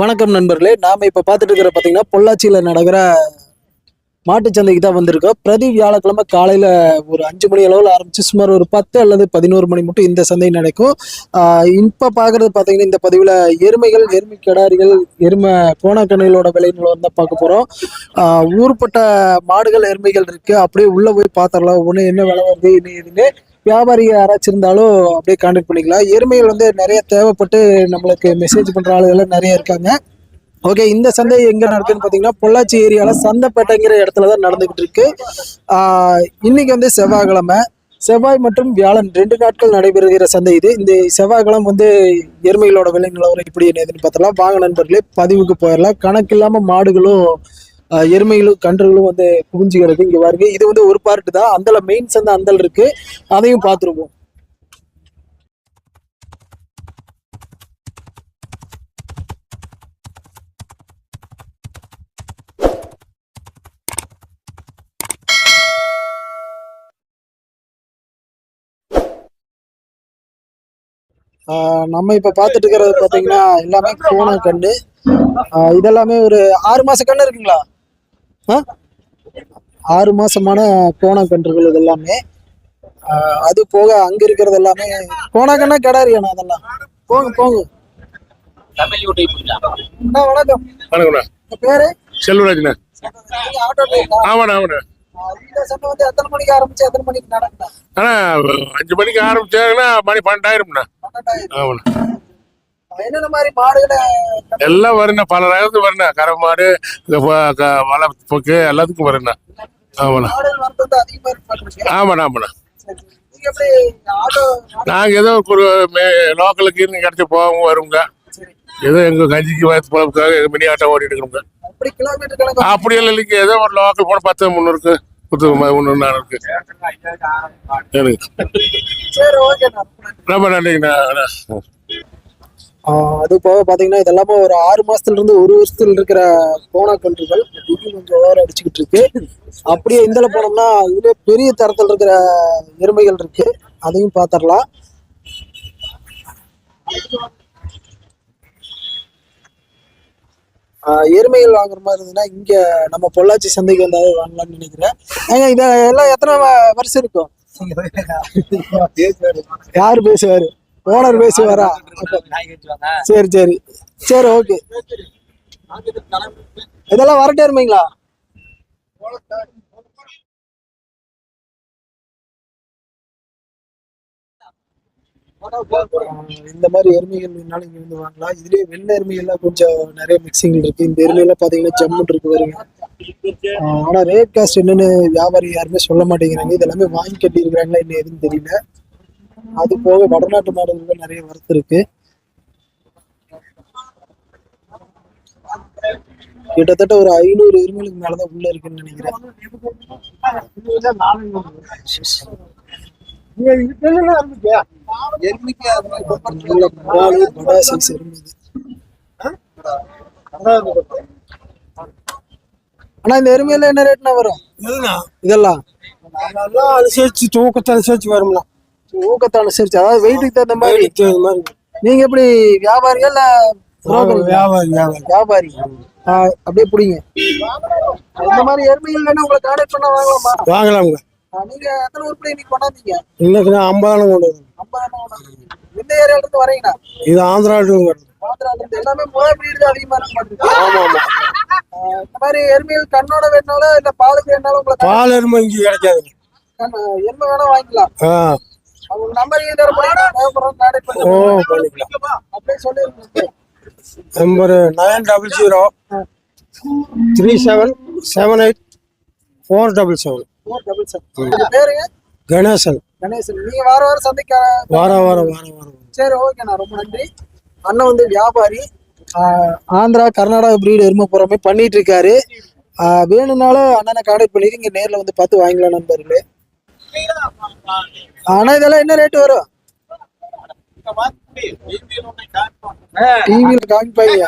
வணக்கம் நண்பர்களே. நாம இப்ப பார்த்துட்டு இருக்கிற பாத்தீங்கன்னா பொள்ளாச்சியில நடக்கிற மாட்டுச்சந்தைக்கு தான் வந்திருக்கோம். பிரதி வியாழக்கிழமை காலையில ஒரு 5 மணி அளவில் ஆரம்பிச்சு சுமார் ஒரு 10 அல்லது 11 மணி மட்டும் இந்த சந்தை நடக்கும். இப்ப பாக்குறது பாத்தீங்கன்னா இந்த பதிவுல எருமைகள், எருமை கிடாரிகள், எருமை கோணக்கண்ணுகளோட விலை நிலவரம் தான் பார்க்க போறோம். ஊருப்பட்ட மாடுகள், எருமைகள் இருக்கு. அப்படியே உள்ள போய் பாத்திரலாம் ஒண்ணு என்ன விலை வருது என்ன ஏதுன்னு. வியாபாரி யாராச்சும் இருந்தாலும் அப்படியே கான்டாக்ட் பண்ணிக்கலாம். எருமைகள் வந்து நிறைய தேவைப்பட்டு நம்மளுக்கு மெசேஜ் பண்ற ஆளுகள் நிறைய இருக்காங்க. ஓகே, இந்த சந்தை எங்க நடக்குதுன்னு பாத்தீங்கன்னா பொள்ளாச்சி ஏரியால சந்தைப்பேட்டைங்கிற இடத்துலதான் நடந்துகிட்டு இருக்கு. இன்னைக்கு வந்து செவ்வாய்க்கிழமை. செவ்வாய் மற்றும் வியாழன் 2 நாட்கள் நடைபெறுகிற சந்தை இது. இந்த செவ்வாய்க்கிழமை வந்து எருமைகளோட விலை நிலவரம் இப்படி என்னதுன்னு பார்த்தலாம். வாங்க நண்பர்களே, பதிவுக்கு போயிடலாம். கணக்கு இல்லாம மாடுகளும் எருமைகளும் கன்றுகளும் வந்து குவிஞ்சுகிறது இங்க பாருங்க. இது வந்து ஒரு பார்ட் தான். அந்தல மெயின் சந்தை அந்தல் இருக்கு, அதையும் பார்த்துருவோம். நம்ம இப்ப பாத்துட்டு இருக்கிறது பாத்தீங்கன்னா எல்லாமே கோண கண்ணு. இதெல்லாமே ஒரு 6 மாச கண்ணு இருக்குங்களா? 6 மாசமான கோண கன்றுகள் இது எல்லாமே. அது போக அங்க இருக்கிறது எல்லாமே கோண கண்ணா கிடாரியாண்ணா? அதெல்லாம் போங்க போங்க. வணக்கம். வணக்கம். பேரு செல்வராஜ்ண்ணா. ஆட்டோ டிரைவரா? ஆமாண்ணா ஆமாண்ணா. இந்த சந்தை வந்து எத்தனை மணிக்கு ஆரம்பிச்சு எத்தனை மணிக்கு நடக்குண்ணா? ஆனா 5 மணிக்கு ஆரம்பிச்சாங்கன்னா மணி 12,000ண்ணா. ஆமாண்ணா. என்னென்ன மாதிரி மாடுகளை எல்லாம் வருண்ணா, பல ரகத்து வருண்ணா. கரை மாடு, வலை போக்கு எல்லாத்துக்கும் வருண்ணா. ஆமாண்ணா. மாடுகள் வந்து அதிகமா இருக்கு? ஆமாண்ணா ஆமாண்ணா. நீங்க எப்படி ஆட்டோ? நாங்க ஏதோ ஒரு லோக்கலுக்கு இருந்து கிடைச்ச போகவும் வருங்க. ஏதோ எங்க கஞ்சிக்கு வயசு பொழப்புக்காக மினி ஆட்டோ ஓடிட்டு இருக்கோங்க. அப்படி கிலோமீட்டர் கணக்கு? அப்படி எல்லாம் இல்லைங்க. ஏதோ ஒரு லோக்கல் போன 10-300 இருக்கு. எனக்கு சரி, ஓகேண்ணா. ரொம்ப நன்றிங்கண்ணா. அது போக பாத்தீங்கன்னா இதெல்லாமே ஒரு 6 மாசத்துல இருந்து 1 வருஷத்துல இருக்கிற கோணக்கன்றுகள். இது கொஞ்சம் ஓவர் அடிச்சுக்கிட்டு இருக்கு. அப்படியே இந்தல போனோம்னா இதுல பெரிய தரத்தில் இருக்கிற எருமைகள் இருக்கு, அதையும் பாத்திரலாம். எருமைகள் வாங்குற மாதிரி இருந்ததுன்னா இங்க நம்ம பொள்ளாச்சி சந்தைக்கு வந்தாவே வாங்கலாம்னு நினைக்கிறேன். ஏங்க இத எல்லாம் எத்தனை வருஷம் இருக்கும்? யாரு பேசுவாரு? ஓனர் பேசுவாரா? சரி சரி சரி, ஓகே. இதெல்லாம் வரட்டே இருமீங்களா? இந்த மாதிரி எருமைகள் வேணாலும் இங்க வந்து வாங்கலாம். இதுலயே வெள்ளை எருமைகள்லாம் கொஞ்சம் நிறைய மிக்சிங் இருக்கு. இந்த எருமையெல்லாம் பாத்தீங்கன்னா ஜம்முன் இருக்கு வருங்க. ஆனா ரேட் காஸ்ட் என்னன்னு வியாபாரி யாருமே சொல்ல மாட்டேங்கிறாங்க. இதெல்லாமே வாங்கி கட்டி இருக்கிறாங்களா என்ன எதுன்னு தெரியல. அது போக வடநாட்டு மாடுகள் நிறைய வரத்து இருக்கு. கிட்டத்தட்ட ஒரு 500 எருமைகளுக்கு மேலதான் உள்ள இருக்குன்னு நினைக்கிறேன். ஆனா இந்த எருமையில என்ன ரேட்னா வரும்? இதெல்லாம் அனுசரிச்சு தூக்கத்தை அனுசரிச்சு வரும்ல. ஊக்கத்தை அனுசரிச்சு, அதாவது வெயிட்டுக்கு தகுந்த மாதிரி. நீங்க எப்படி வியாபாரியா இல்ல வியாபாரி? அப்படியே பிடிங்க. இந்த மாதிரி எருமைகள் வேணா உங்களை கான்டாக்ட் பண்ணா வாங்கலாமா? வாங்கலாமுங்க. நீங்க எத்தனை உருப்படி இன்னைக்கு கொண்டாந்தீங்க? இன்னைக்கு 50 கொண்டு வரும். 50 எந்த ஏரியால இருந்து வரீங்கண்ணா? இது ஆந்திரா வருது. ஆந்திரால இருந்து. எல்லாமே முதல் பிரீடு தான் அதிகமா இருக்க மாட்டேங்குது. ஆமா ஆமா. இந்த மாதிரி எருமைகள் கண்ணோட வேணாலும் இல்ல பாலுக்கு வேணாலும் உங்களுக்கு பால் எருமை இங்க கிடைக்காது. எருமை வேணா வாங்கிக்கலாம். அவங்க நம்பர் தர கான்டாக்ட் பண்ணுங்க. ஓ, பண்ணிக்கலாம். அப்படியே சொல்லிருக்கீங்க. நம்பர் 900 3778 477. பேருங்க? கணேசன். கணேசன். நீங்க வார வாரம் சந்தைக்கு? வாரம். சரி, ஓகேண்ணா, ரொம்ப நன்றி. அண்ணன் வந்து வியாபாரி. ஆந்திரா கர்நாடகா பிரீடு எருமை புறமே பண்ணிட்டு இருக்காரு. வேணும்னாலும் அண்ணனை கான்டாக்ட் பண்ணிட்டு இங்க நேர்ல வந்து பார்த்து வாங்கிக்கலாம் நண்பர்களே. ஆனா இதெல்லாம் என்ன ரேட் வரும்? டிவில காமிப்பாங்க.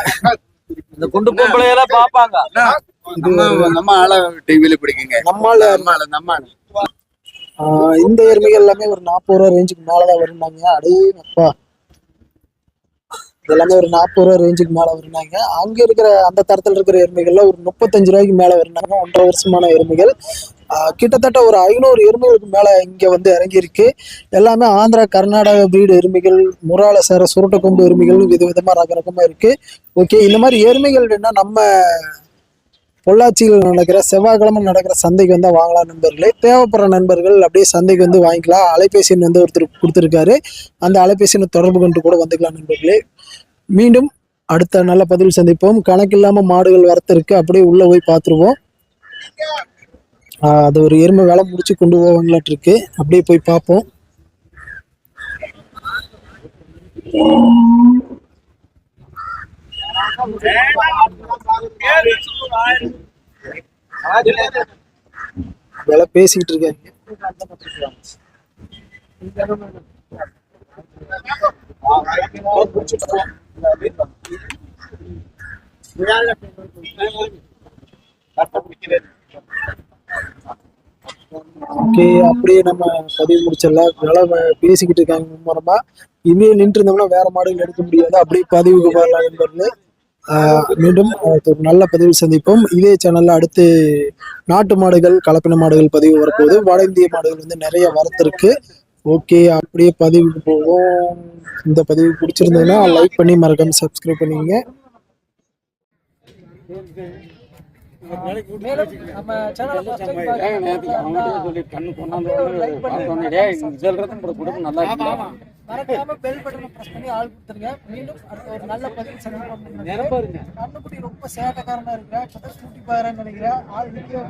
இந்த குண்டு பொம்பளை எல்லாம் பாப்பாங்க. நம்ம ஆள டிவில பிடிக்குங்க. நம்ம இந்த எருமைகள் எல்லாமே ஒரு 40 ரூபா ரேஞ்சுக்கு மேலதான் வரும்னாங்க. அடே அப்பா, எல்லாமே ஒரு 40 ரூபா ரேஞ்சுக்கு மேலே வருனாங்க. அங்கே இருக்கிற அந்த தரத்தில் இருக்கிற எருமைகள்ல ஒரு 35 ரூபாய்க்கு மேலே வருனாங்க. 1.5 வருஷமான எருமைகள். கிட்டத்தட்ட ஒரு 500 எருமைகளுக்கு மேலே இங்கே வந்து இறங்கியிருக்கு. எல்லாமே ஆந்திரா கர்நாடகா பிரீடு எருமைகள், முறால சேர சுருட்டக்கொம்பு எருமைகள் விதவிதமாக ரகரகமாக இருக்கு. ஓகே, இந்த மாதிரி எருமைகள் வேணா நம்ம பொள்ளாச்சியில் நடக்கிற செவ்வாய்க்கிழமை நடக்கிற சந்தைக்கு வந்து வாங்கலாம் நண்பர்களே. தேவைப்படுற நண்பர்கள் அப்படியே சந்தைக்கு வந்து வாங்கிக்கலாம். அலைபேசி எண் வந்து ஒருத்தர் கொடுத்துருக்காரு. அந்த அலைபேசி எண்ணை தொடர்பு கொண்டு கூட வந்துக்கலாம் நண்பர்களே. மீண்டும் அடுத்த நல்ல பதிவில் சந்திப்போம். கணக்கில்லாம மாடுகள் வரத்து இருக்கு, அப்படியே உள்ள போய் பார்த்துருவோம். அது ஒரு எருமை வேலை முடிச்சு கொண்டு போவாங்களாட்டு இருக்கு, அப்படியே போய் பார்ப்போம். வேலை பேசிக்கிட்டு இருக்காங்க. ஓகே, அப்படியே நம்ம பதிவு முடிச்சிடலாம். வேலை பேசிக்கிட்டு இருக்காங்க மும்முரமா. இனிமே நின்று இருந்தோம்னா வேற மாடுகள் எடுக்க முடியாது. அப்படியே பதிவுக்கு போகலாம் நண்பர்களே. மீண்டும் ஒரு நல்ல பதிவில் சந்திப்போம். இதே சேனல்ல அடுத்து நாட்டு மாடுகள், கலப்பின மாடுகள் பதிவு வரப்போகுது. வட இந்திய மாடுகள் வந்து நிறைய வரத்திருக்கு. ஓகே, அப்படியே பதிவுக்கு போவோம். இந்த பதிவு பிடிச்சிருந்ததுன்னா லைக் பண்ணி மறக்காம சப்ஸ்கிரைப் பண்ணிங்க. நம்ம சேனலை மறக்காம பெல் பட்டனை பிரஸ் பண்ணி ஆள் கொடுத்துருங்க. மீண்டும் அடுத்த ஒரு நல்ல பதிவு சந்திப்போம். கண்ணுக்குட்டி ரொம்ப சேட்டக்காரனா இருக்கிறேன். இப்பதான் ஸ்கூட்டி பாருன்னு நினைக்கிறேன். ஆள் வீடியோ